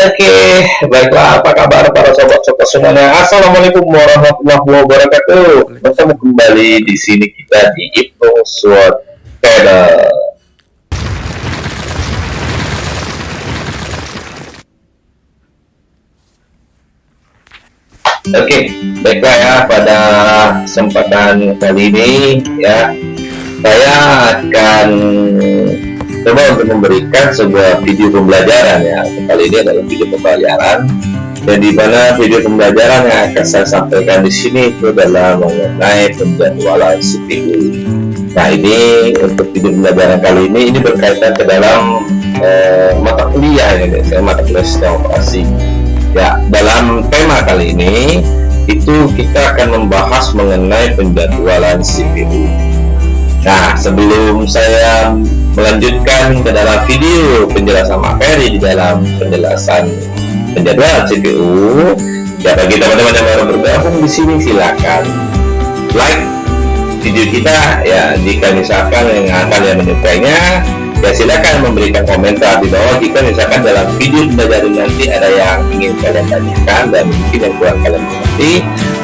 Oke, baiklah. Apa kabar para sobat-sobat semuanya? Assalamualaikum warahmatullahi wabarakatuh. Bertemu kembali di sini kita di Ibnu Sword Channel. Oke, baiklah ya. Pada kesempatan kali ini ya, saya akan coba untuk memberikan sebuah video pembelajaran ya. Kali ini adalah video pembelajaran, dan di mana video pembelajaran yang akan saya sampaikan di sini itu adalah mengenai penjadwalan CPU. Nah, ini untuk video pembelajaran kali ini berkaitan ke dalam mata kuliah ini, mata kuliah sistem operasi. Ya, dalam tema kali ini itu kita akan membahas mengenai penjadwalan CPU. Nah, sebelum saya melanjutkan ke dalam video penjelasan materi di dalam penjelasan penjadwalan CPU, ya bagi teman-teman yang baru bergabung di sini silakan like video kita ya. Jika misalkan yang akan yang menyukainya, ya silakan memberikan komentar di bawah jika misalkan dalam video pembelajaran nanti ada yang ingin kalian tanyakan dan mungkin yang kurang kalian mengerti.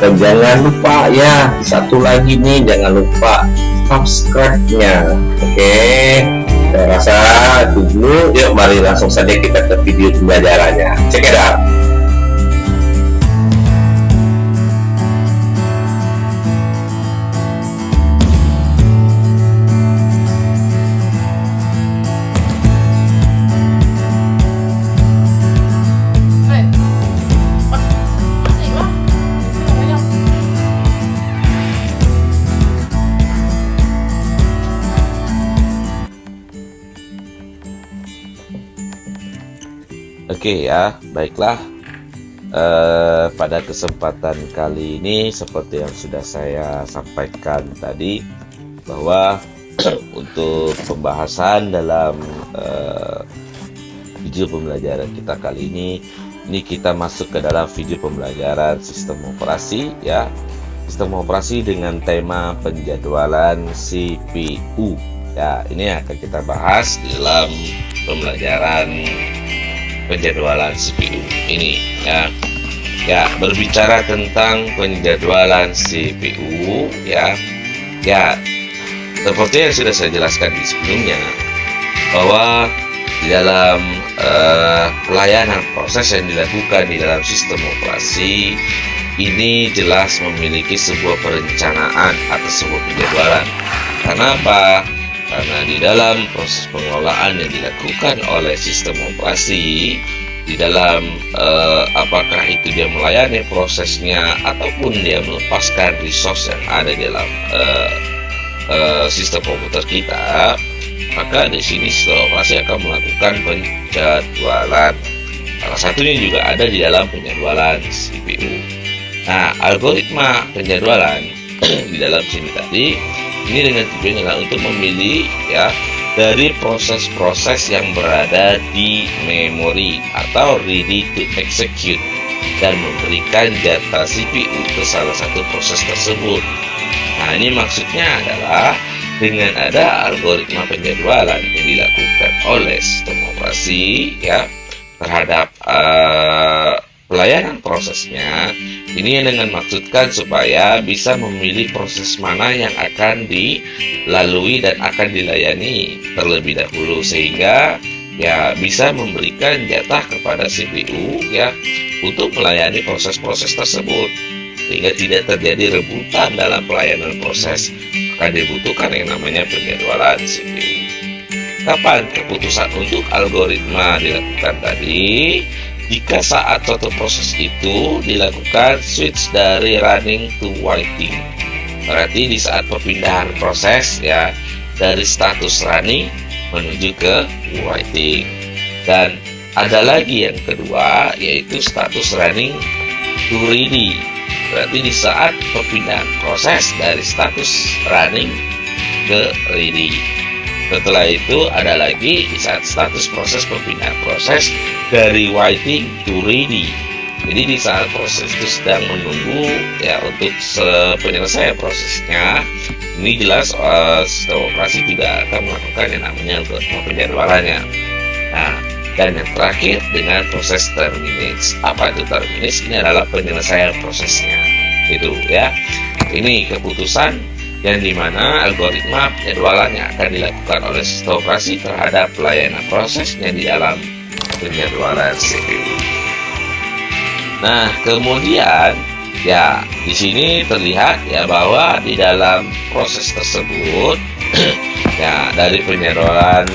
Dan jangan lupa ya, satu lagi nih, jangan lupa subscribe-nya. Oke, saya rasa dulu. Yuk mari langsung saja kita ke video pembelajarannya. Check it out. Oke ya, baiklah. Pada kesempatan kali ini seperti yang sudah saya sampaikan tadi, bahwa untuk pembahasan dalam video pembelajaran kita kali ini kita masuk ke dalam video pembelajaran sistem operasi ya. Sistem operasi dengan tema penjadwalan CPU. Ya, ini akan kita bahas di dalam pembelajaran penjadwalan CPU ini ya. Ya, berbicara tentang penjadwalan CPU ya. Ya, seperti yang sudah saya jelaskan di sebelumnya, bahwa di dalam pelayanan proses yang dilakukan di dalam sistem operasi ini jelas memiliki sebuah perencanaan atau sebuah penjadwalan. Kenapa? Karena di dalam proses pengelolaan yang dilakukan oleh sistem operasi, di dalam apakah itu dia melayani prosesnya ataupun dia melepaskan resource yang ada di dalam sistem komputer kita, maka di sini sistem operasi akan melakukan penjadwalan. Salah satunya juga ada di dalam penjadwalan CPU. Nah, algoritma penjadwalan di dalam sini tadi ini dengan tujuan adalah untuk memilih ya dari proses-proses yang berada di memori atau ready to execute dan memberikan jatah CPU ke salah satu proses tersebut. Nah, ini maksudnya adalah dengan ada algoritma penjadwalan yang dilakukan oleh sistem operasi ya terhadap pelayanan prosesnya, ini dengan maksudkan supaya bisa memilih proses mana yang akan dilalui dan akan dilayani terlebih dahulu, sehingga ya bisa memberikan jatah kepada CPU ya untuk melayani proses-proses tersebut, sehingga tidak terjadi rebutan dalam pelayanan proses. Akan dibutuhkan yang namanya penjadwalan CPU. Kapan keputusan untuk algoritma dilakukan tadi? Jika saat suatu proses itu dilakukan switch dari running to waiting, berarti di saat perpindahan proses ya dari status running menuju ke waiting. Dan ada lagi yang kedua, yaitu status running to ready, berarti di saat perpindahan proses dari status running ke ready. Setelah itu ada lagi di saat status proses perpindahan proses dari waiting to ready. Jadi di saat proses itu sedang menunggu ya untuk penyelesaian prosesnya, ini jelas sistem operasi juga akan melakukan yang namanya algoritma penjadwalannya. Nah, Dan yang terakhir dengan proses terminates. Apa itu terminates? Ini adalah penyelesaian prosesnya. Itu ya. Ini keputusan yang dimana algoritma penjadwalannya akan dilakukan oleh sistem operasi terhadap pelayanan prosesnya di dalam penjadwalan CPU. Nah, kemudian ya di sini terlihat ya bahwa di dalam proses tersebut ya dari penjadwalan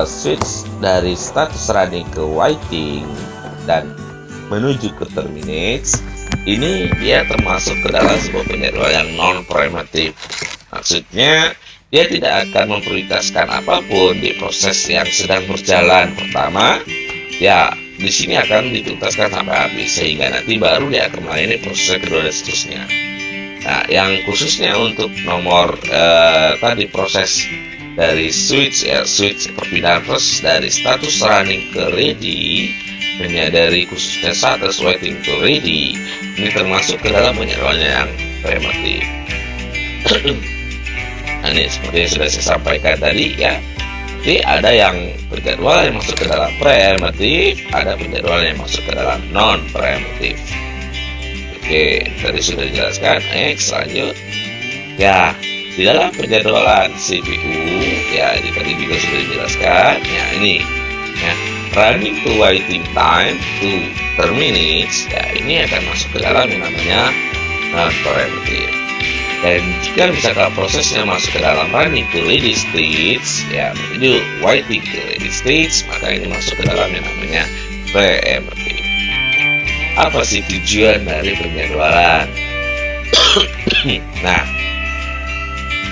switch dari status running ke waiting dan menuju ke terminates, ini dia termasuk ke dalam sebuah penjadwalan yang non-primitive. Maksudnya dia tidak akan memprioritaskan apapun di proses yang sedang berjalan. Pertama, ya di sini akan dituntaskan sampai habis sehingga nanti baru dia akan melayani proses kedua dan seterusnya. Nah, yang khususnya untuk nomor tadi proses dari switch perpindahan proses dari status running ke ready, dari khususnya status waiting to ready, ini termasuk ke dalam penjadwalan yang primitive. Nah, ini seperti yang sudah saya sampaikan tadi ya. Jadi ada yang penjadwalan yang masuk ke dalam primitive, ada penjadwalan yang masuk ke dalam non primitive. Oke, tadi sudah dijelaskan. Next, lanjut. Ya, di dalam penjadwalan CPU ya ini tadi juga sudah dijelaskan. Ya ini ya running to waiting time to terminates, ya ini akan masuk ke dalam yang namanya non-primitive. Dan jika misalkan prosesnya masuk ke dalam running to ready stage, ya menuju waiting to ready stage, maka ini masuk ke dalam yang namanya preemptive. Apa sih tujuan dari penjadwalan? Nah,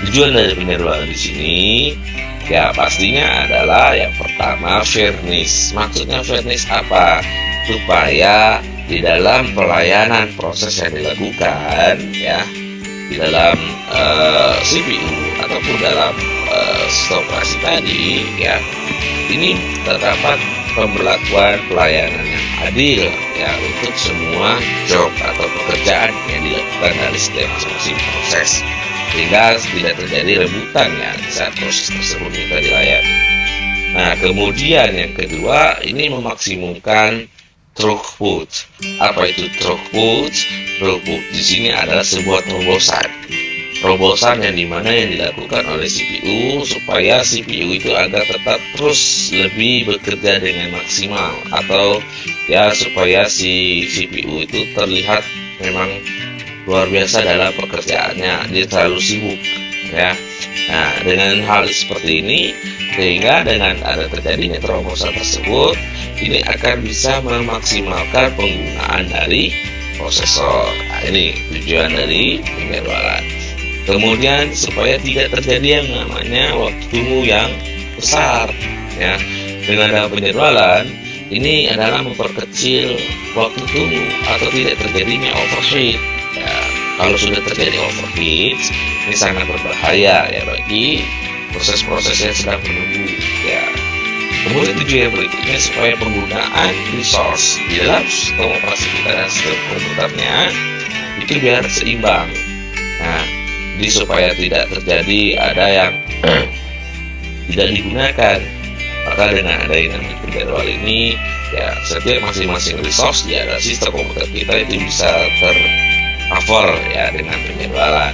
tujuan dari penjadwalan di sini ya pastinya adalah yang pertama fairness. Maksudnya fairness apa? Supaya di dalam pelayanan proses yang dilakukan ya di dalam CPU ataupun dalam sistem operasi tadi ya ini terdapat pemberlakuan pelayanan yang adil ya untuk semua job atau pekerjaan yang dilakukan dari setiap masing-masing proses, sehingga tidak terjadi rebutan ya saat proses tersebut minta dilayani. Nah, kemudian yang kedua ini memaksimumkan throughput. Apa itu throughput? Throughput di sini adalah sebuah terobosan yang dimana yang dilakukan oleh CPU supaya CPU itu agar tetap terus lebih bekerja dengan maksimal, atau ya supaya si CPU itu terlihat memang luar biasa dalam pekerjaannya, dia terlalu sibuk ya. Nah, dengan hal seperti ini sehingga dengan ada terjadinya terobosan tersebut ini akan bisa memaksimalkan penggunaan dari prosesor. Nah, ini tujuan dari penjadwalan. Kemudian supaya tidak terjadi yang namanya waktu tunggu yang besar ya. Dengan dalam penjadwalan ini adalah memperkecil waktu tunggu atau tidak terjadinya overheat. Ya, kalau sudah terjadi overheat ini sangat berbahaya ya bagi proses-proses yang sedang menunggu ya. Kemudian tujuan berikutnya supaya penggunaan resource di dalam sistem operasi kita dan sistem komputernya itu biar seimbang. Nah, jadi supaya tidak terjadi ada yang tidak digunakan, maka dengan adanya penjadwal ini ya setiap masing-masing resource di dalam sistem komputer kita itu bisa tercover ya dengan penjadwalan,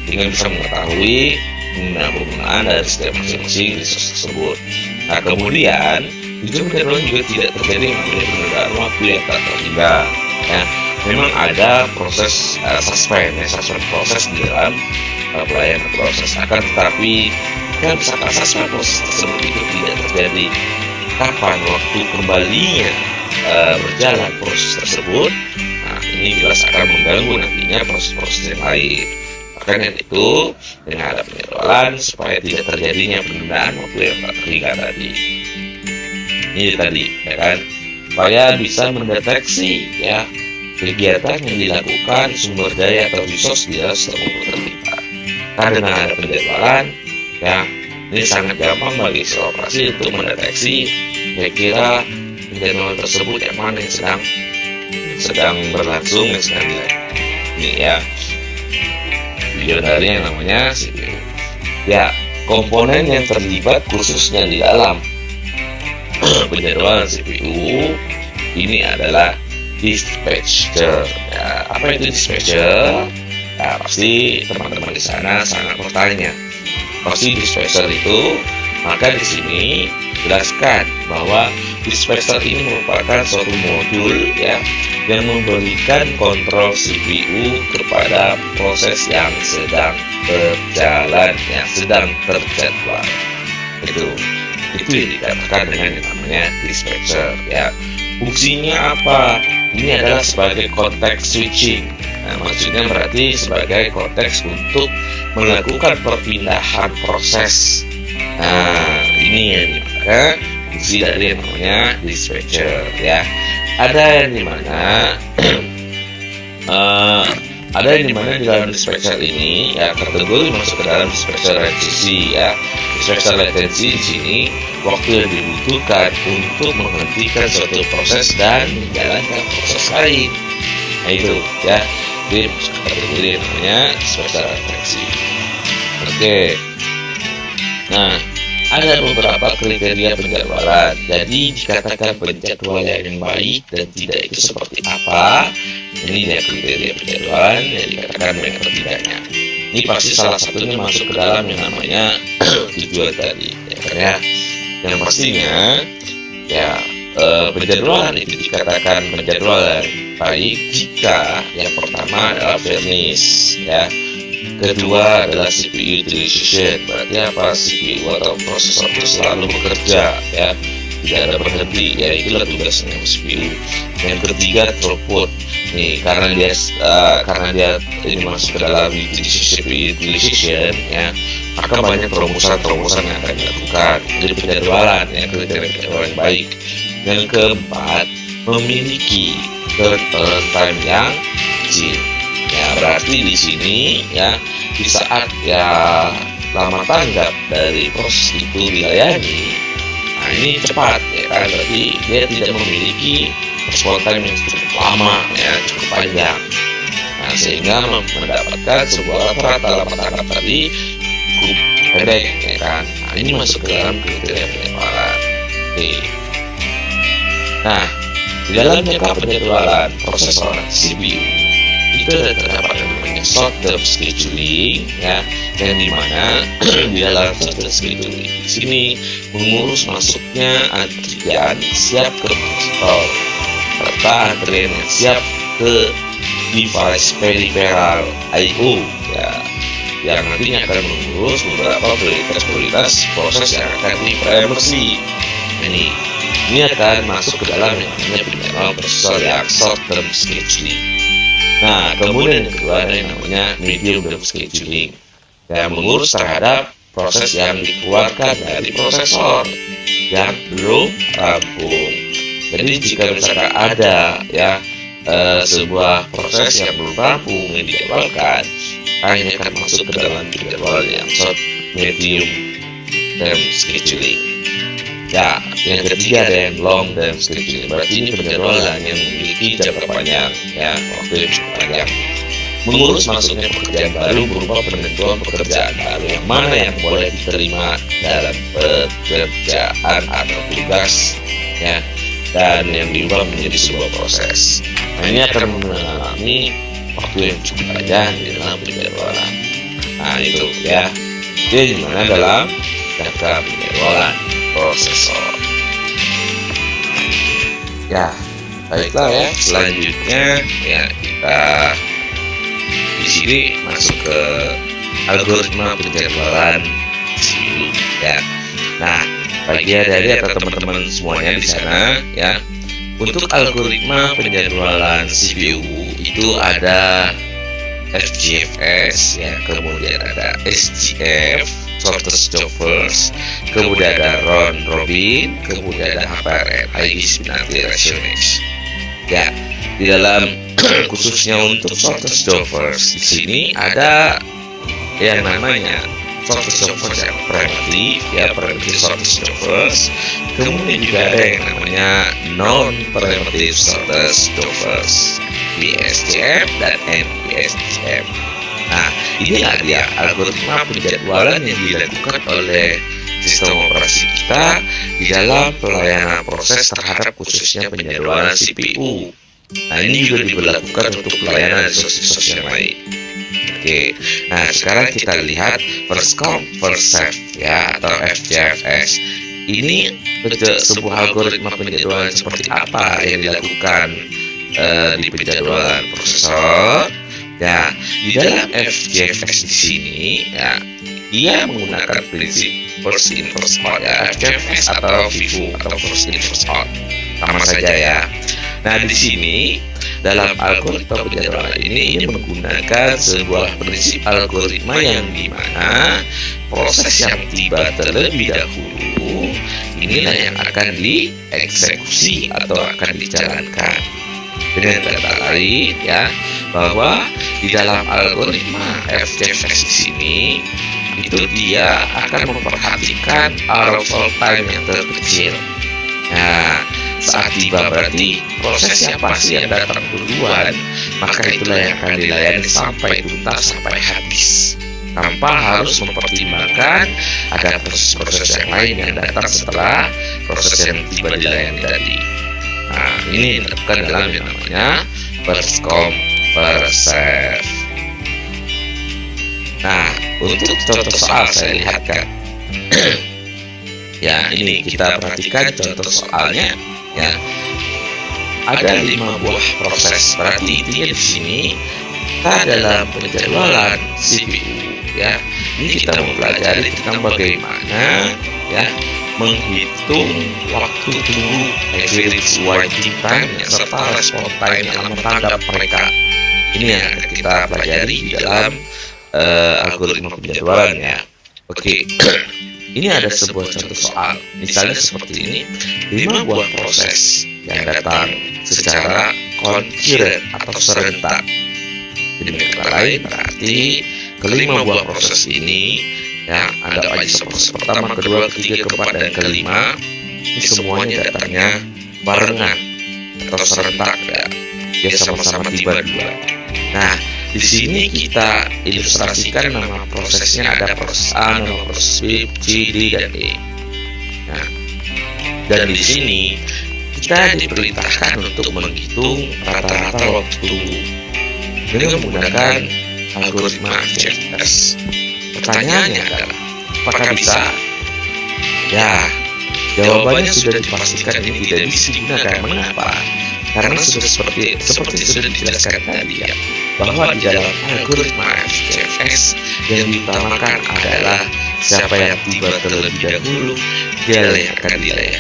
sehingga bisa mengetahui penggunaan dari setiap masing-masing resource tersebut. Nah, kemudian tujuan penjadwalan juga tidak terjadi penundaan waktu yang tak terhingga ya. Memang ada proses suspend proses di dalam pelayanan proses, akan tetapi kan misalkan suspend proses tersebut itu tidak terjadi, kapan waktu kembalinya berjalan proses tersebut, nah ini jelas akan mengganggu nantinya proses-proses yang lain. Makanya itu dengan ada penjadwalan supaya tidak terjadinya penundaan waktu yang tak terhingga tadi. Ini tadi ya kan, supaya bisa mendeteksi ya kegiatan yang dilakukan sumber daya atau resource di dalam sistem komputer kita. Karena dengan ada penjadwalan ya ini sangat gampang bagi sistem operasi untuk mendeteksi kira-kira penjadwalan tersebut yang mana yang sedang berlangsung, yang sedang dilakukan. Ini ya tujuan dari yang namanya CPU. Ya, komponen yang terlibat khususnya di dalam penjadwalan CPU ini adalah dispatcher. Ya, apa itu dispatcher? Nah, pasti teman-teman di sana sangat bertanya. Pasti dispatcher itu, maka di sini jelaskan bahwa dispatcher ini merupakan suatu modul ya yang memberikan kontrol CPU kepada proses yang sedang berjalan, yang sedang terjadwal. Itu yang dikatakan dengan yang namanya dispatcher ya. Fungsinya apa? Ini adalah sebagai context switching. Nah, maksudnya berarti sebagai konteks untuk melakukan perpindahan proses. Nah, ini yang dimana fungsi dari yang namanya dispatcher ya. Ada yang dimana di dalam dispatcher ini ya kategori masuk ke dalam dispatcher latency ya. Dispatcher latency di sini waktu yang dibutuhkan untuk menghentikan suatu proses dan menjalankan proses lain. Nah itu ya, jadi kategori yang namanya dispatcher latency. Oke. Nah, ada beberapa kriteria penjadwalan. Jadi dikatakan penjadwalan yang baik dan tidak itu seperti apa? Ini dia kriteria penjadwalan yang dikatakan dengan ketiganya. Ini pasti salah satunya masuk ke dalam yang namanya tujuan tadi, ya kan ya. Yang pastinya ya penjadwalan itu dikatakan penjadwalan baik jika yang pertama adalah fairness ya. Kedua adalah CPU utilization, berarti apa? CPU atau prosesor itu selalu bekerja ya, tidak ada berhenti ya, itulah tugasnya CPU. Yang ketiga throughput, nih karena dia ini masuk ke dalam CPU utilization ya, maka banyak perumusan yang akan dilakukan. Jadi penjadwalan ya, kriteria penjadwalan yang baik. Yang keempat, memiliki turnaround time yang kecil. Ya, berarti di sini ya di saat ya lama tanggap dari proses itu dilayani, nah ini cepat ya kan, berarti dia tidak memiliki respon time yang cukup lama ya, cukup panjang. Nah, sehingga mendapatkan sebuah rata-rata lama tanggap tadi cukup pendek ya kan. Nah, ini masuk ke dalam kriteria penjadwalan. Oke. Nah, di dalam jangka penjadwalan prosesor CPU itu ada terdapat yang namanya short term scheduling ya, yang dimana di dalam short term scheduling di sini mengurus masuknya antrian siap ke prosesor serta antrian yang siap ke device peripheral I/O ya, yang nantinya akan mengurus beberapa prioritas proses yang akan dipremersi. Ini akan masuk ke dalam yang namanya penjadwalan prosesor yang short term scheduling. Nah, kemudian yang kedua ada yang namanya medium term scheduling, yang mengurus terhadap proses yang dikeluarkan dari prosesor yang belum rampung. Jadi jika misalkan ada ya sebuah proses yang belum rampung yang dijadwalkan, hanya akan masuk ke dalam jadwal yang short medium term scheduling. Ya, yang ketiga ada yang long term scheduling. Berarti ini penjadwalan yang memiliki jangka panjang, ya, waktu yang cukup panjang. Mengurus masuknya pekerjaan baru berupa penentuan pekerjaan baru yang mana yang boleh diterima dalam pekerjaan atau tugas, ya, dan yang diubah menjadi sebuah proses. Nah, ini akan mengalami waktu yang cukup panjang di dalam penjadwalan. Nah, itu ya. Jadi gimana dalam jangka penjadwalan prosesor. Ya, baiklah ya. Selanjutnya ya kita di sini masuk ke algoritma penjadwalan CPU ya. Nah, bagi adik-adik atau teman-teman semuanya di sana ya, untuk algoritma penjadwalan CPU itu ada FGFS ya, kemudian ada SGF shortest job first, kemudian ada round robin, kemudian ada HPRN, high discriminatory rationing. Ya, di dalam khususnya untuk shortest job first di sini ada yang namanya shortest job first yang primitive, ya, primitive shortest job first. Kemudian juga ada yang namanya non primitive shortest job first, BSJF dan NBSJF. Nah, inilah dia algoritma penjadwalan yang dilakukan oleh sistem operasi kita di dalam pelayanan proses terhadap khususnya penjadwalan CPU. Nah, ini juga diberlakukan untuk pelayanan resource yang lain. Oke, nah sekarang kita lihat first come first serve ya, atau FCFS. Ini sebuah algoritma penjadwalan seperti apa yang dilakukan di penjadwalan prosesor. Ya, di dalam FCFS di sini ya, dia menggunakan prinsip first in first out ya, FCFS atau FIFO atau first in first out, sama saja ya. Nah, di sini dalam algoritma penjadwalan ini menggunakan sebuah prinsip algoritma yang dimana proses yang tiba terlebih dahulu inilah yang akan dieksekusi atau akan dijalankan. Dengan kata lain ya, bahwa di dalam algoritma FCFS di sini itu dia akan memperhatikan arrival time yang terkecil. Nah, saat tiba berarti proses yang pasti yang datang duluan, maka itulah yang akan dilayani sampai tuntas, sampai habis, tanpa harus mempertimbangkan ada proses-proses yang lain yang datang setelah proses yang tiba dilayani tadi. Nah, ini dilakukan dalam yang namanya first come first serve. Nah, untuk contoh soal saya lihatkan. Ya, ini kita perhatikan contoh soalnya. Ya, ada 5 buah proses. Berarti intinya di sini kita dalam penjadwalan CPU. Ya, ini kita mempelajari tentang bagaimana ya menghitung waktu tunggu, average waiting time, serta respon time yang tanggap mereka. Ini yang akan kita pelajari di dalam algoritma penjadwalan ya. Oke. Ini ada sebuah contoh soal, misalnya seperti ini, 5 buah proses yang datang secara concurrent atau serentak. Jadi dengan kata lain berarti kelima buah proses ini, ya anggap aja proses pertama, kedua, ketiga, keempat, dan kelima, ini semuanya datangnya barengan atau serentak ya, dia sama-sama tiba dua. Nah, di sini kita ilustrasikan nama prosesnya, ada proses A, nama proses B, C, D, dan E. Nah, dan di sini kita diperintahkan untuk menghitung rata-rata waktu tunggu dengan menggunakan algoritma FCFS. Pertanyaannya adalah, apakah bisa? Ya, jawabannya sudah dipastikan ini tidak bisa digunakan. Mengapa? Karena sudah seperti sudah dijelaskan tadi ya, bahwa di dalam algoritma FCFS yang diutamakan adalah siapa yang tiba terlebih dahulu, dia yang akan dilayani.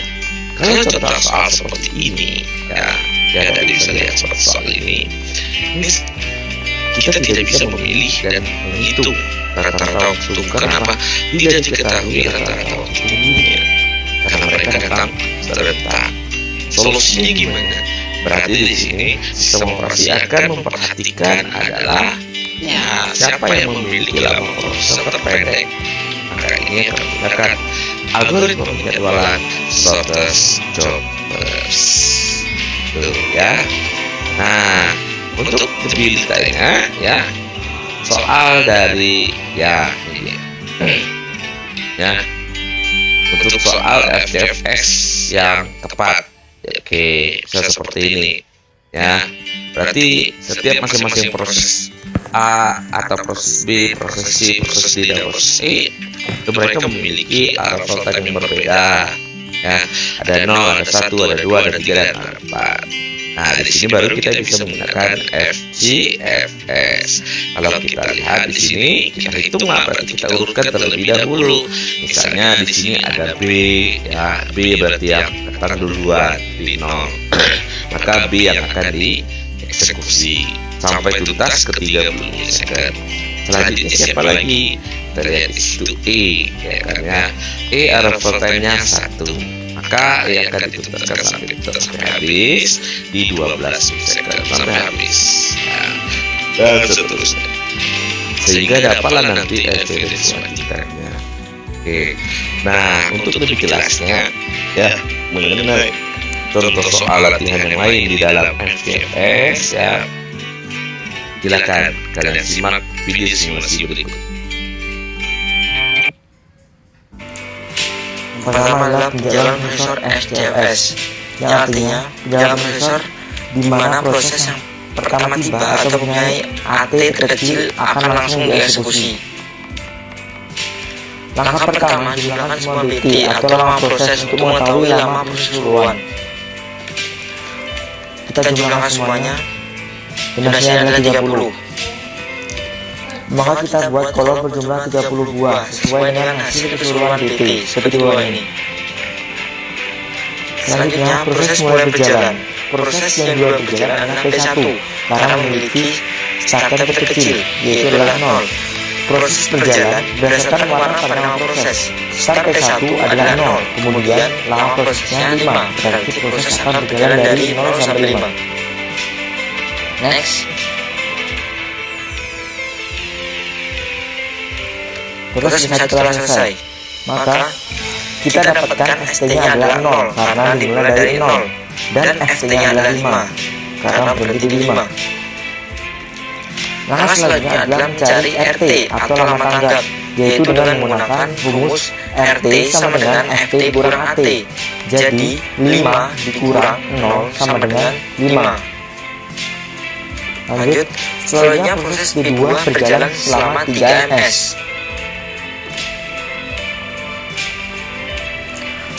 Kalau contoh soal seperti ini ya tadi saya lihat soal ini kita tidak bisa memilih dan menghitung rata-rata waktu tunggu. Kenapa? Tidak diketahui rata-rata waktu tunggunya, karena mereka datang serentak. Solusinya gimana? Berarti di sini sistem operasi akan memperhatikan adalah ya siapa yang memiliki lama proses terpendek. Maka ini akan menggunakan algoritma penjadwalan shortest jobbers. Tuh ya. Nah, untuk lebih detailnya ya, soal dari ya ini ya, untuk soal FCFS yang tepat. Oke, bisa seperti ini ya. Berarti setiap masing-masing proses A atau proses B, proses C, proses D, dan proses E itu mereka memiliki arrival time yang berbeda ya. Ada 0, ada 1, ada 2, ada 3, dan ada 4. Nah, di sini baru kita bisa menggunakan FCFS. Kalau kita lihat di sini, kita hitunglah, berarti kita urutkan terlebih dahulu. Misalnya di sini ada B, ya B berarti yang datang duluan di 0. Maka B yang akan dieksekusi sampai tuntas ke 30 milisecond. Selanjutnya siapa lagi? Kita lihat di situ E, ya kan ya. E arrival time-nya 1. Maka E akan dituntaskan sampai habis di 12 milisecond sampai habis ya, dan seterusnya, sehingga dapatlah nanti average waiting time-nya. Oke, nah untuk lebih jelasnya ya mengenai contoh soal latihan yang lain di dalam FCFS ya, silakan kalian simak video simulasi berikut. pertama adalah penjajaran prosesor SCFS, yang artinya penjajaran prosesor di mana proses yang pertama tiba atau mempunyai AT terkecil akan langsung dieksekusi. Langkah pertama, gunakan semua BT atau lama proses untuk mengetahui lama proses keseluruhan. Kita jumlahkan semuanya, dan hasilnya adalah 30. Maka kita buat kolom berjumlah 30 buah sesuai dengan hasil keseluruhan BT seperti bawah ini. Selanjutnya, proses mulai berjalan. Proses yang dua berjalan adalah P1 karena memiliki starter terkecil, yaitu adalah 0. Proses berjalan berdasarkan warna pada nama proses. Start P1 adalah 0, kemudian lama prosesnya 5, berarti proses akan berjalan dari 0 sampai 5. Next. Proses P1 telah selesai, maka kita dapatkan ST-nya adalah 0 karena dimulai dari 0, dan FT-nya adalah 5 karena berhenti di 5. Langkah selanjutnya adalah mencari RT atau lama tanggap, yaitu dengan menggunakan rumus RT sama dengan FT kurang AT. Jadi 5 dikurang 0 sama dengan 5. Lanjut, selanjutnya proses P2 berjalan selama 3 ms.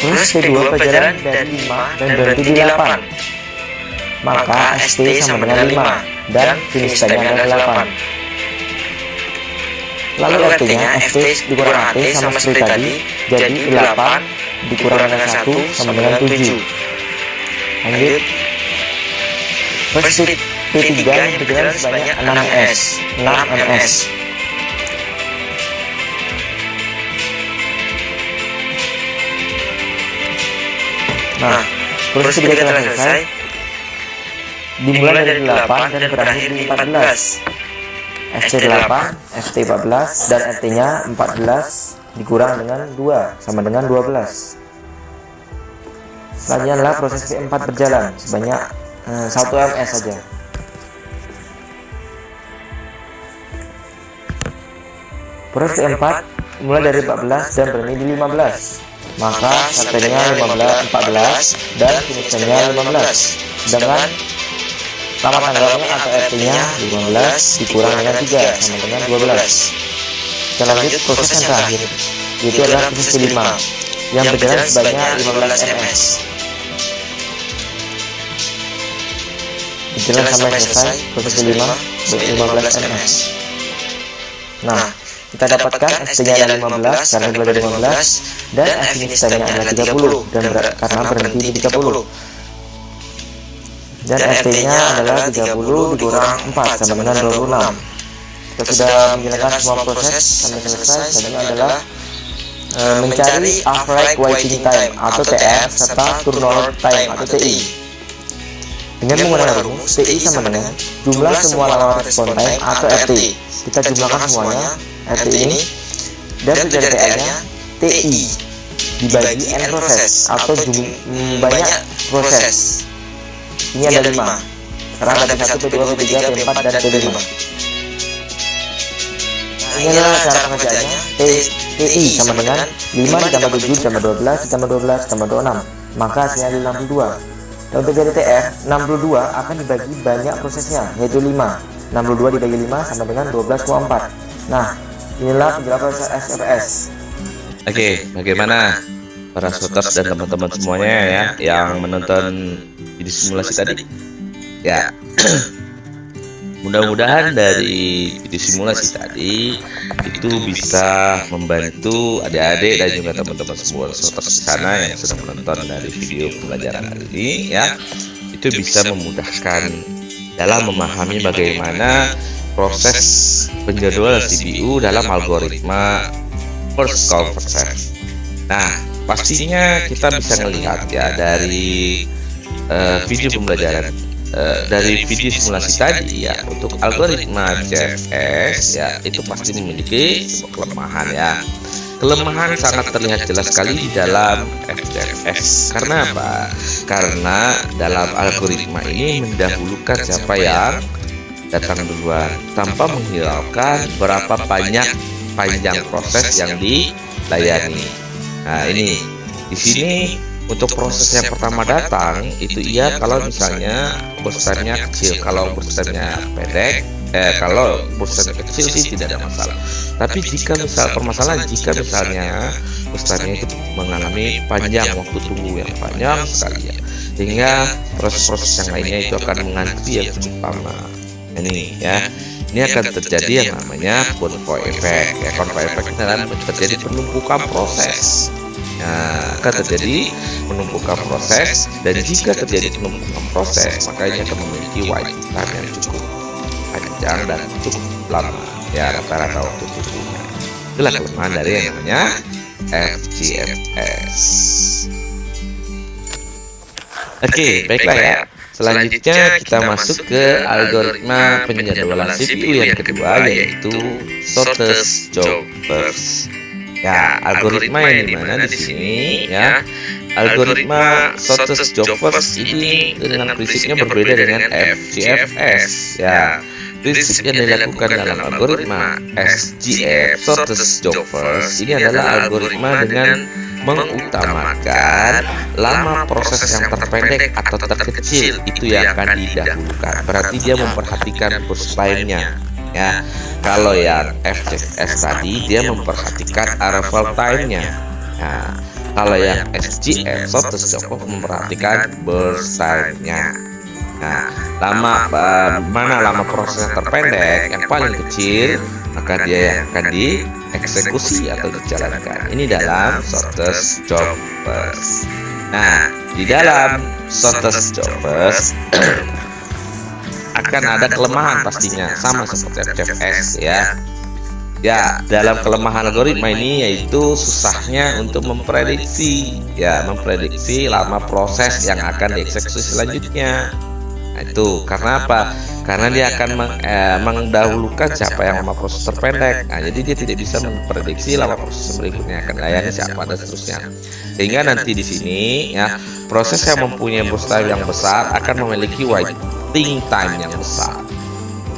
Proses P2 berjalan dari 5 dan berhenti di 8. Maka ST sama dengan 5 dan finish time-nya adalah 8. Lalu RT-nya FT dikurang AT sama seperti tadi, jadi 8 dikurang dengan 1 sama dengan 7. Lanjut, proses P3 yang berjalan sebanyak 6 ms. Nah, proses P3 telah selesai, dimulai dari 8 dan berakhir di 14. ST8, ST14, dan RT-nya 14 dikurang dengan 2 sama dengan 12. Selanjutnya adalah proses P4 berjalan sebanyak 1 ms saja. Proses P4 mulai dari 14 dan berhenti di 15. Maka starternya 14 dan finishnya 15. Sedangkan lama tanggapnya atau RT-nya 15 dikurang dengan 3 sama dengan 12. Kita lanjut proses yang terakhir, yaitu adalah proses P5 yang berjalan sebanyak 15 ms. Berjalan sampai selesai proses P5 15 ms. Nah, kita dapatkan ST-nya adalah 15 karena dimulai dari 15, dan finish time-nya adalah 30 dan karena berhenti di 30. Dan RT-nya adalah 30 dikurang 4 sama dengan 26. Kita sudah menjalankan semua proses sampai selesai. Selanjutnya adalah mencari average waiting time atau TR serta turnover time atau TI. Dengan menggunakan rumus TI sama dengan jumlah semua lama respon time atau RT. Kita jumlahkan semuanya RT ini dan menjadi TR-nya TI dibagi N proses atau banyak proses. Ini ada 5 karena ada P1, P2, P3, P4, dan P5. Ini adalah cara pengerjaannya. TI sama dengan 5 ditambah 7 ditambah 12 ditambah 12 ditambah 26, maka hasilnya adalah 62. Dan untuk jadi TR, 62 akan dibagi banyak prosesnya, yaitu 5. 62 dibagi 5 sama dengan 12,4. Nah, inilah penjelasan proses SFS. Oke, bagaimana para sotos dan teman-teman semuanya ya yang menonton video simulasi tadi? Ya, mudah-mudahan dari video simulasi tadi itu bisa membantu adik-adik dan juga teman-teman semua sotos di sana yang sedang menonton dari video pembelajaran hari ini ya, itu bisa memudahkan dalam memahami bagaimana proses penjadwalan CPU dalam algoritma first come first serve. Nah, pastinya kita bisa melihat ya dari video pembelajaran dari video simulasi tadi ya, untuk algoritma CFS ya itu pasti memiliki sebuah kelemahan ya. Kelemahan sangat terlihat jelas sekali di dalam FCFS. Karena apa? Karena dalam algoritma ini mendahulukan siapa yang datang duluan tanpa menghiraukan berapa banyak panjang proses yang dilayani. Nah, ini Di sini untuk proses yang pertama datang itu ia kalau misalnya burst-time-nya kecil. Kalau burst-time-nya pendek, kalau burst-time kecil sih tidak ada masalah. Tapi jika permasalahan jika misalnya burst-time-nya itu mengalami panjang waktu tunggu yang panjang sekali ya, sehingga proses-proses yang lainnya itu akan mengantri yang cukup lama. Ini ya, ini akan terjadi yang namanya convoy effect. Ya, convoy effect itu adalah terjadi penumpukan proses. Nah, akan terjadi penumpukan proses, dan jika terjadi penumpukan proses, maka ini akan memiliki waiting time yang cukup panjang dan cukup lama. Ya, rata-rata waktu tunggunya. Itulah kelemahan dari yang namanya FGFS. Oke, baiklah ya. Selanjutnya kita masuk ke algoritma penjadwalan CPU yang kedua, yaitu shortest job first. Ya, algoritma yang dimana di sini ya, algoritma shortest job first ini dengan prinsipnya berbeda dengan FGFS. Ya, prinsip yang dilakukan dalam algoritma SGF shortest job first ini adalah algoritma dengan mengutamakan lama proses yang terpendek atau terkecil itu yang akan didahulukan. Berarti dia memperhatikan burst time-nya. Ya, kalau yang FGFS tadi dia memperhatikan arrival time-nya. Nah, kalau yang SGF shortest job memperhatikan burst time-nya. Nah, mana lama proses yang terpendek yang paling kecil, maka dia yang akan dieksekusi atau dijalankan. Ini dalam shortest job first. Nah, di dalam shortest job first akan ada kelemahan pastinya, sama seperti FGFS ya. Ya, dalam kelemahan algoritma ini yaitu susahnya untuk memprediksi lama proses yang akan dieksekusi selanjutnya. Nah, itu karena apa? Karena dia akan mendahulukan siapa yang lama proses terpendek. Nah, jadi dia tidak bisa memprediksi lama proses berikutnya akan layani siapa dan seterusnya. Sehingga nanti di sini ya, proses yang mempunyai burst time yang besar akan memiliki waiting time yang besar.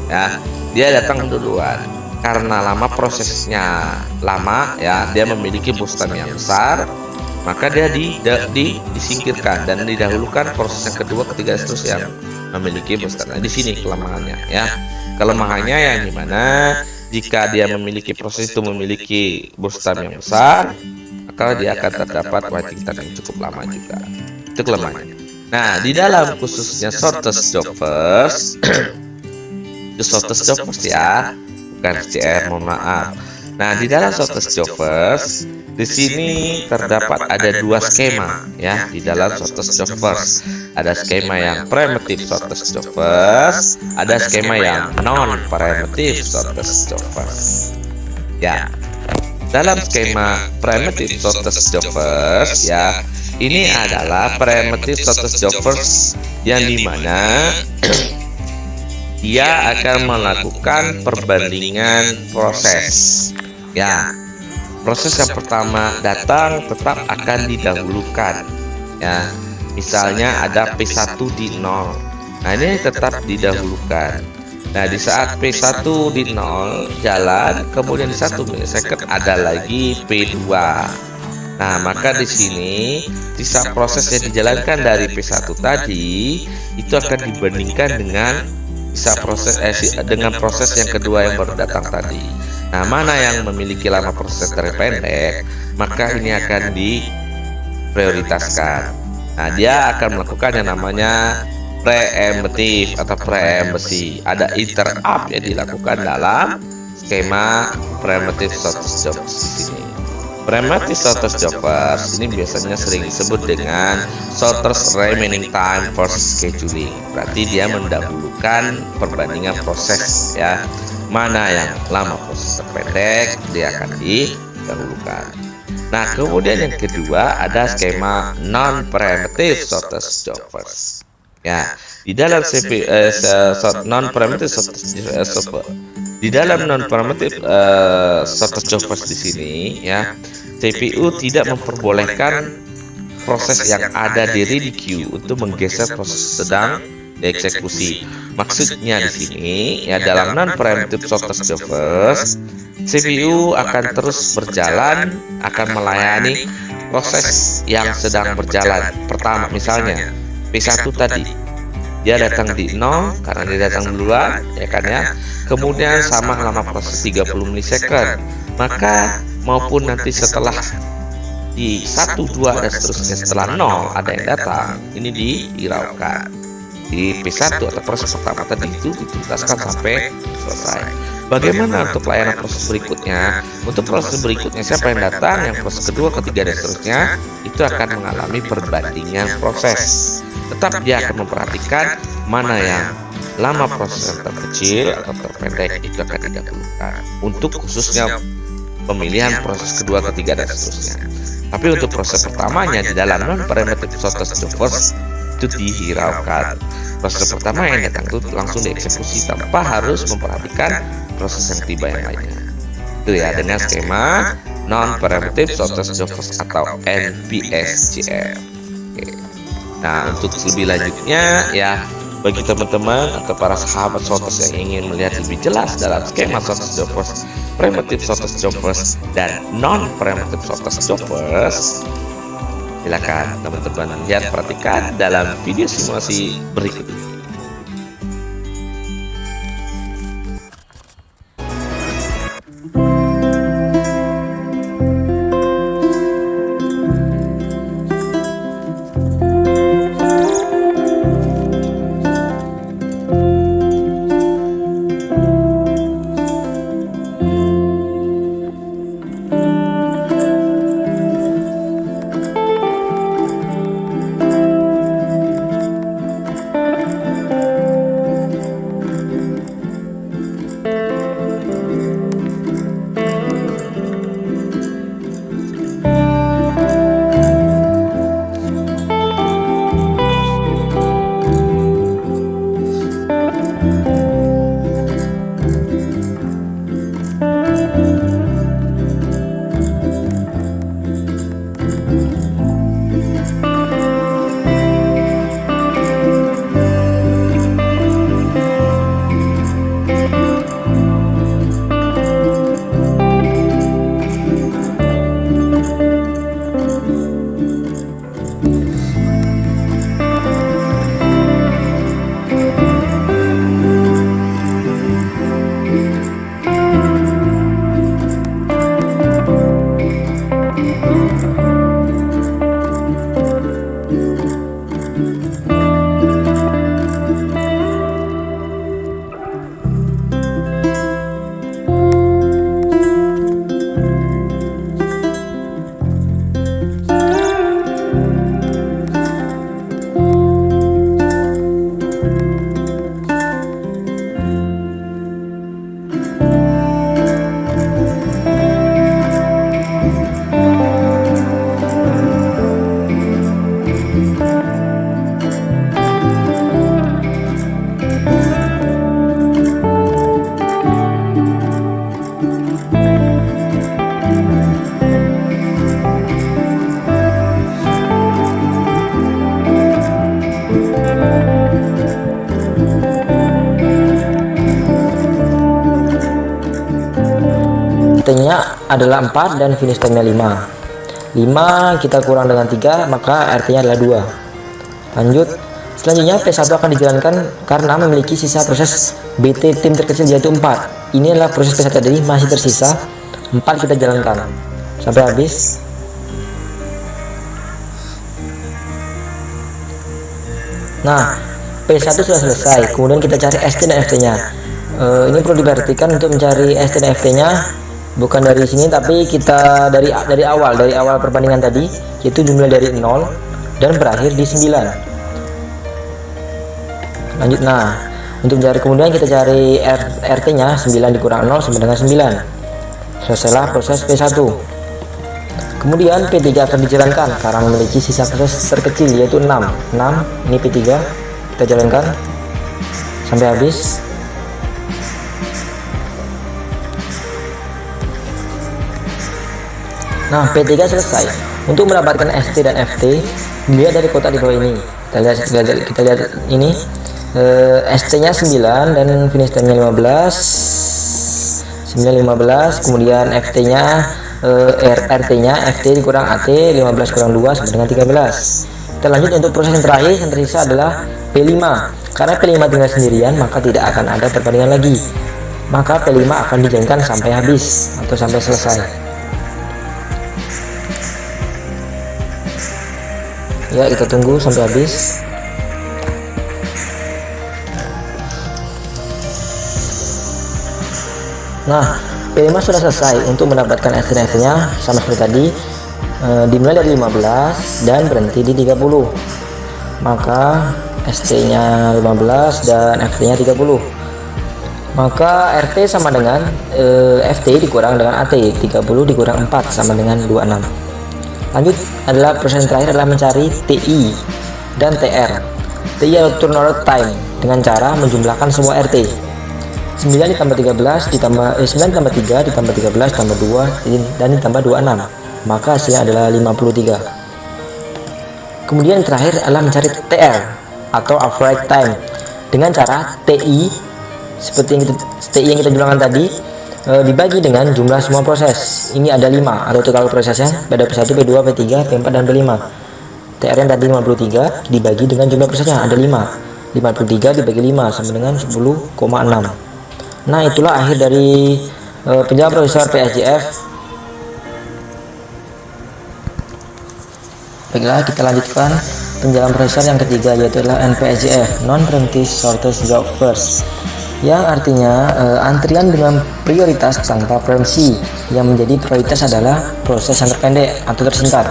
Ya, dia datang duluan. Karena lama prosesnya lama ya, dia memiliki burst time yang besar, maka dia disingkirkan dan didahulukan proses yang kedua, ketiga, seterusnya yang memiliki burst time. Nah, di sini kelemahannya ya. Kelemahannya yang dimana jika dia memiliki proses itu memiliki burst time yang besar, maka dia akan terdapat waiting time yang cukup lama juga. Itu kelemahannya. Nah, di dalam khususnya shortest job first, itu shortest job first ya, bukan FGF, mohon maaf. Nah, di dalam shortest job first, di sini terdapat ada dua skema ya di dalam shortest job first. Ada skema yang primitive shortest job first, ada skema yang non primitive shortest job first. Ya, dalam skema primitive shortest job first ya, ini adalah primitive shortest job first yang dimana dia akan melakukan perbandingan proses. Ya, proses yang pertama datang tetap akan didahulukan. Ya, misalnya ada P1 di 0. Nah, ini tetap didahulukan. Nah, di saat P1 di 0 jalan, kemudian di 1 milisecond ada lagi P2. Nah, maka di sini sisa proses yang dijalankan dari P1 tadi itu akan dibandingkan dengan proses yang kedua yang baru datang tadi. Nah, mana yang memiliki lama proses terpendek, maka ini akan diprioritaskan. Nah, dia akan melakukan yang namanya preemptive atau preemption. Ada interrupt yang dilakukan dalam skema primitive shortest job di sini. Primitive shortest job first ini biasanya sering disebut dengan shortest remaining time first scheduling. Berarti dia mendahulukan perbandingan proses ya. Mana yang lama proses terpendek, dia akan didahulukan. Nah, kemudian yang kedua ada skema non primitive shortest job first. Ya, di dalam non primitive shortest job first di sini ya, CPU tidak memperbolehkan proses yang ada di ready queue untuk menggeser proses sedang dieksekusi. Maksudnya di sini ya, dalam non preemptive shortest job first, CPU akan terus berjalan, akan melayani proses yang sedang berjalan. Pertama misalnya P1 tadi, dia datang di 0 karena dia datang duluan, ya kan ya. Kemudian sama lama proses 30 milisecond. Maka maupun nanti setelah di 1, 2 dan seterusnya setelah 0 ada yang datang, ini dihiraukan. Di P1 atau proses pertama tadi itu dituntaskan sampai selesai. Bagaimana untuk pelayanan proses berikutnya? Untuk proses berikutnya siapa yang datang, yang proses kedua, ketiga dan seterusnya, itu akan mengalami perbandingan proses. Tetap dia akan memperhatikan mana yang lama proses yang terkecil atau terpendek, itu akan didahulukan untuk khususnya pemilihan proses kedua, ketiga dan seterusnya. Tapi untuk proses pertamanya di dalam non-parametric shortest job first itu dihiraukan. Proses pertama yang datang itu langsung dieksekusi tanpa harus memperhatikan proses yang tiba yang lainnya. Itu ya, dengan skema non-parametric shortest job first atau NPSJF. Oke. Nah, untuk lebih lanjutnya ya, bagi teman-teman atau para sahabat shortest yang ingin melihat lebih jelas dalam skema shortest job first, parametric shortest job first dan non-parametric shortest job first, silakan teman-teman lihat, perhatikan dalam video simulasi berikut ini. T-nya adalah 4 dan finish time-nya 5. 5 kita kurang dengan 3, maka RT-nya adalah 2. Lanjut, selanjutnya P1 akan dijalankan karena memiliki sisa proses BT tim terkecil yaitu 4. Ini adalah proses P1 tadi, masih tersisa 4, kita jalankan sampai habis. Nah, P1 sudah selesai, kemudian kita cari ST dan FT-nya. Ini perlu diperhatikan untuk mencari ST dan FT-nya bukan dari sini, tapi kita dari awal perbandingan tadi, yaitu jumlah dari 0 dan berakhir di 9. Lanjut, nah untuk mencari kemudian kita cari RT-nya 9 dikurang 0 sama dengan 9. Selesailah proses P1. Kemudian P3 akan dijalankan karena memiliki sisa proses terkecil yaitu 6. Ini P3 kita jalankan sampai habis. Nah, P3 selesai. Untuk mendapatkan ST dan FT, dilihat dari kotak di bawah ini. Kita lihat ini. ST-nya 9 dan finish time-nya 15. 9 15, kemudian FT-nya RT-nya FT dikurang AT, 15 kurang 2 sama dengan 13. Kita lanjut untuk proses yang terakhir, yang tersisa adalah P5. Karena P5 tinggal sendirian, maka tidak akan ada perbandingan lagi. Maka P5 akan dijalankan sampai habis atau sampai selesai. Ya, kita tunggu sampai habis. Nah, P5 sudah selesai. Untuk mendapatkan ST-nya sama seperti tadi, dimulai dari 15 dan berhenti di 30. Maka ST-nya 15 dan FT-nya 30. Maka RT sama dengan FT dikurang dengan AT, 30 dikurang 4 sama dengan 26. Lanjut adalah proses terakhir adalah mencari TI dan TR. TI atau turnover time dengan cara menjumlahkan semua RT. 9 ditambah 13 ditambah 9 tambah 3 ditambah 13 tambah 2 dan ditambah 26. Maka hasilnya adalah 53. Kemudian yang terakhir adalah mencari TR atau average time dengan cara TI seperti yang kita jumlahkan tadi, dibagi dengan jumlah semua proses. Ini ada 5 atau total prosesnya pada P1, P2, P3, P4 dan P5. TR yang tadi 53 dibagi dengan jumlah prosesnya ada 5. 53 dibagi 5 sama dengan 10,6. Nah, itulah akhir dari penjawab prosesor PSJF. Baiklah, kita lanjutkan penjelasan prosesor yang ketiga, yaitu adalah NPSJF, non preemptive shortest job first, yang artinya antrian dengan prioritas tanpa preempsi. Yang menjadi prioritas adalah proses yang terpendek atau tersingkat.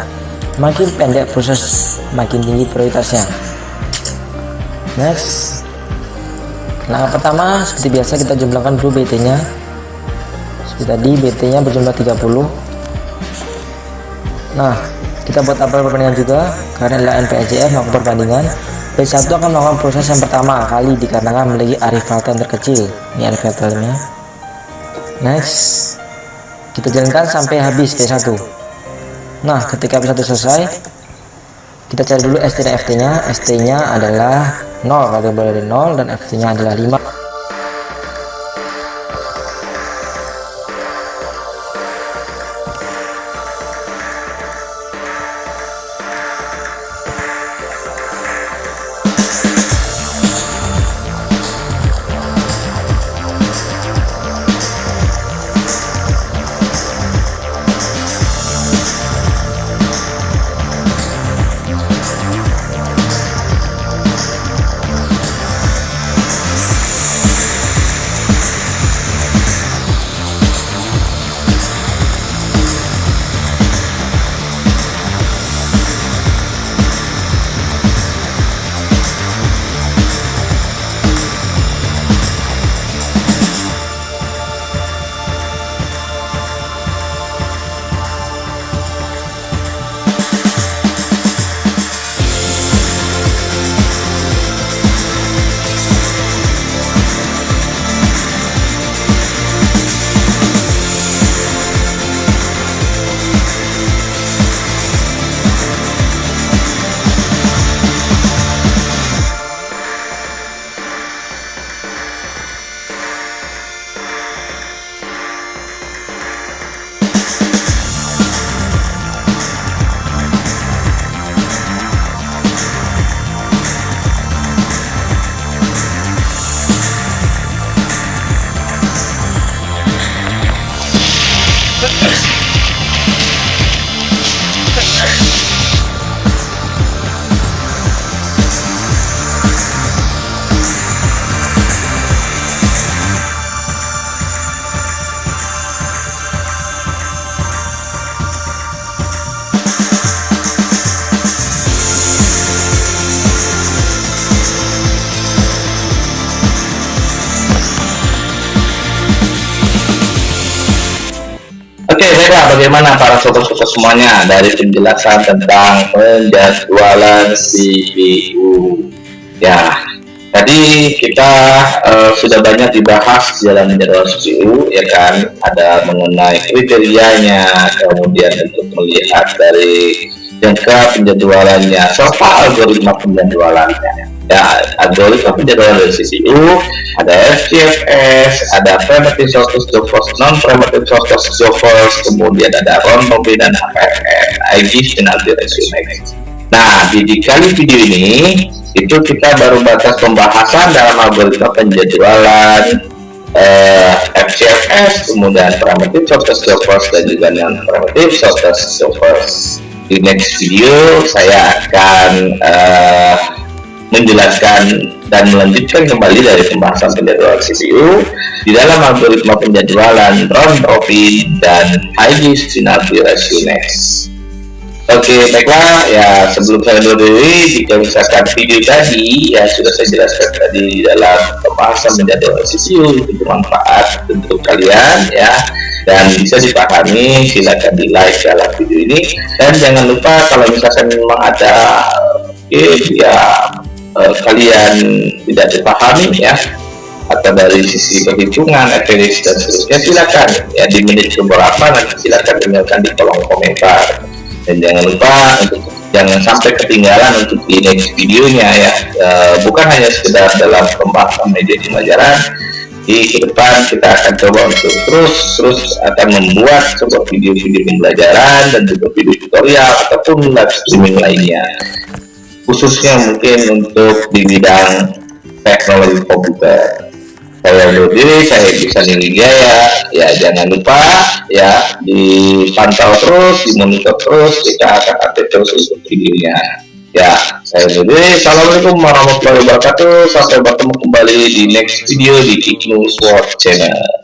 Makin pendek proses, makin tinggi prioritasnya. Next, langkah pertama seperti biasa kita jumlahkan dulu BT-nya. Seperti tadi BT-nya berjumlah 30. Nah, kita buat tabel perbandingan juga karena adalah NPSJF melakukan perbandingan. P1 akan melakukan proses yang pertama kali dikarenakan memiliki arrival time terkecil. Ini arrival time-nya. Next, kita jalankan sampai habis P1. Nah, ketika P1 selesai, kita cari dulu ST dan FT-nya. ST-nya adalah 0, variabel dari 0, dan FT-nya adalah 5. Oke, baiklah, bagaimana para sobat-sobat semuanya dari penjelasan tentang penjadwalan CPU. Ya, tadi kita sudah banyak dibahas dalam jadwal CPU, ya kan? Ada mengenai kriterianya, kemudian untuk melihat dari jangka penjadwalannya serta algoritma penjadwalannya. Ya, algoritma penjadwalan dari CPU, ada FCFS, ada primitive shortest job first, non primitive shortest job first, kemudian ada round robin dan HFN, IGIS dan alternation next. Nah, di kali video ini itu kita baru batas pembahasan dalam algoritma penjadwalan FCFS, kemudian primitive shortest job first dan juga non primitive shortest job first. Di next video saya akan menjelaskan dan melanjutkan kembali dari pembahasan penjadwalan CPU di dalam algoritma penjadwalan round robin dan IGIS Synaptic Ratio Next. Oke, baiklah ya, sebelum saya undur diri, jika misalkan video tadi ya sudah saya jelaskan tadi di dalam pembahasan penjadwalan CPU itu bermanfaat untuk kalian ya dan bisa dipahami, silakan di like dalam video ini, dan jangan lupa kalau misalkan memang ada kalian tidak dipahami ya atau dari sisi perhitungan, average dan seterusnya, silakan ya di menit beberapa nanti silakan tinggalkan di kolom komentar, dan jangan lupa untuk jangan sampai ketinggalan untuk di next videonya ya. Bukan hanya sekedar dalam pembahasan media pembelajaran, di ke depan kita akan coba untuk terus akan membuat sebuah video-video pembelajaran dan juga video tutorial ataupun live streaming lainnya, khususnya mungkin untuk di bidang teknologi komputer. Saya undur diri, saya bisa Wijaya ya, jangan lupa ya dipantau terus, dimonitor terus, kita akan update terus untuk videonya ya. Saya undur diri, assalamualaikum warahmatullahi wabarakatuh, sampai bertemu kembali di next video di Ignu Sword Channel.